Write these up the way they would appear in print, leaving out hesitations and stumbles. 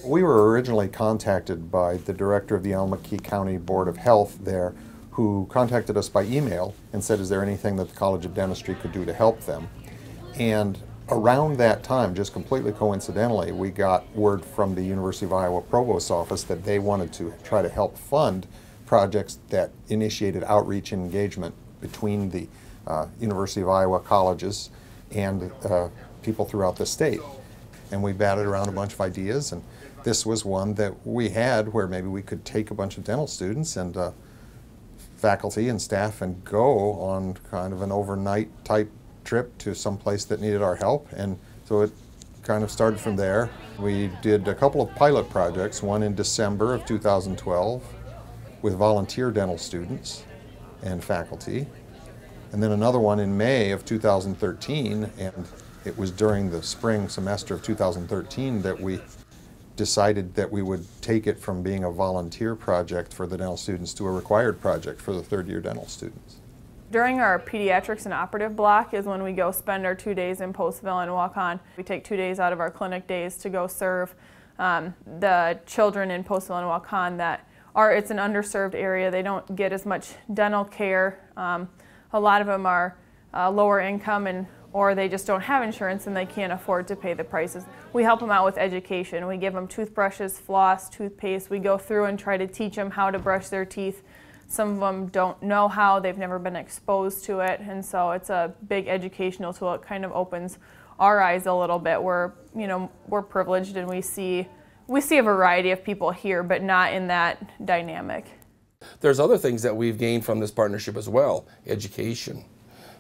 We were originally contacted by the director of the Allamakee County Board of Health there, who contacted us by email and said, is there anything that the College of Dentistry could do to help them? And around that time, just completely coincidentally, we got word from the University of Iowa Provost's office that they wanted to try to help fund projects that initiated outreach and engagement between the University of Iowa colleges and people throughout the state. And we batted around a bunch of ideas, and this was one that we had where maybe we could take a bunch of dental students and faculty and staff and go on kind of an overnight type trip to some place that needed our help. And so it kind of started from there. We did a couple of pilot projects, one in December of 2012 with volunteer dental students and faculty, and then another one in May of 2013, and it was during the spring semester of 2013 that we decided that we would take it from being a volunteer project for the dental students to a required project for the third-year dental students. During our pediatrics and operative block is when we go spend our 2 days in Postville and Waukon. We take 2 days out of our clinic days to go serve the children in Postville and Waukon it's an underserved area. They don't get as much dental care. A lot of them are lower income or they just don't have insurance and they can't afford to pay the prices. We help them out with education. We give them toothbrushes, floss, toothpaste. We go through and try to teach them how to brush their teeth. Some of them don't know how, they've never been exposed to it, and so it's a big educational tool. It kind of opens our eyes a little bit. We're privileged and we see a variety of people here, but not in that dynamic. There's other things that we've gained from this partnership as well. Education.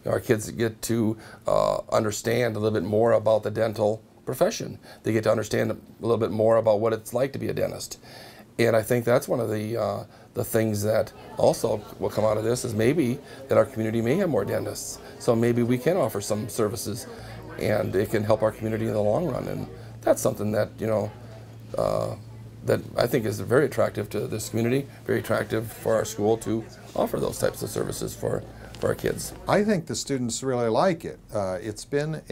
Our kids get to understand a little bit more about the dental profession. They get to understand a little bit more about what it's like to be a dentist. And I think that's one of the things that also will come out of this is maybe that our community may have more dentists. So maybe we can offer some services and it can help our community in the long run. And that's something that, that I think is very attractive to this community, very attractive for our school to offer those types of services for our kids. I think the students really like it. It's been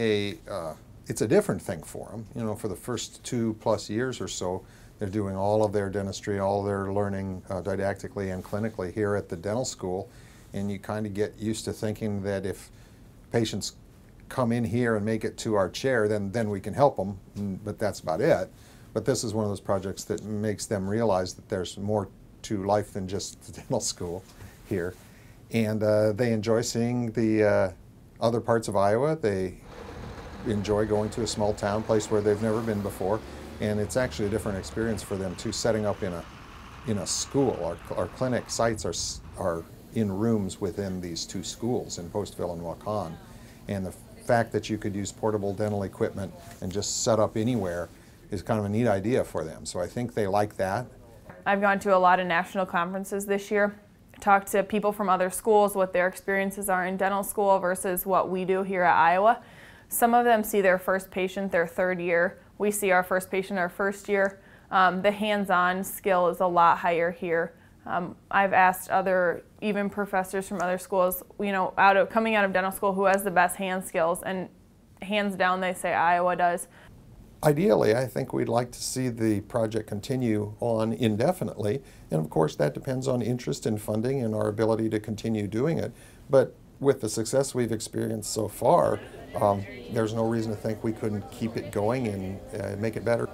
it's a different thing for them. For the first 2+ years or so, they're doing all of their dentistry, all their learning didactically and clinically here at the dental school, and you kind of get used to thinking that if patients come in here and make it to our chair, then we can help them, but that's about it. But this is one of those projects that makes them realize that there's more to life than just the dental school here. And they enjoy seeing the other parts of Iowa. They enjoy going to a small town, place where they've never been before. And it's actually a different experience for them too, setting up in a school. Our clinic sites are in rooms within these 2 schools in Postville and Waukon. And the fact that you could use portable dental equipment and just set up anywhere is kind of a neat idea for them. So I think they like that. I've gone to a lot of national conferences this year, talked to people from other schools, what their experiences are in dental school versus what we do here at Iowa. Some of them see their first patient their 3rd year. We see our first patient our 1st year. The hands-on skill is a lot higher here. I've asked even professors from other schools, coming out of dental school, who has the best hand skills, and hands down they say Iowa does. Ideally, I think we'd like to see the project continue on indefinitely, and of course that depends on interest in funding and our ability to continue doing it. But with the success we've experienced so far, there's no reason to think we couldn't keep it going and make it better.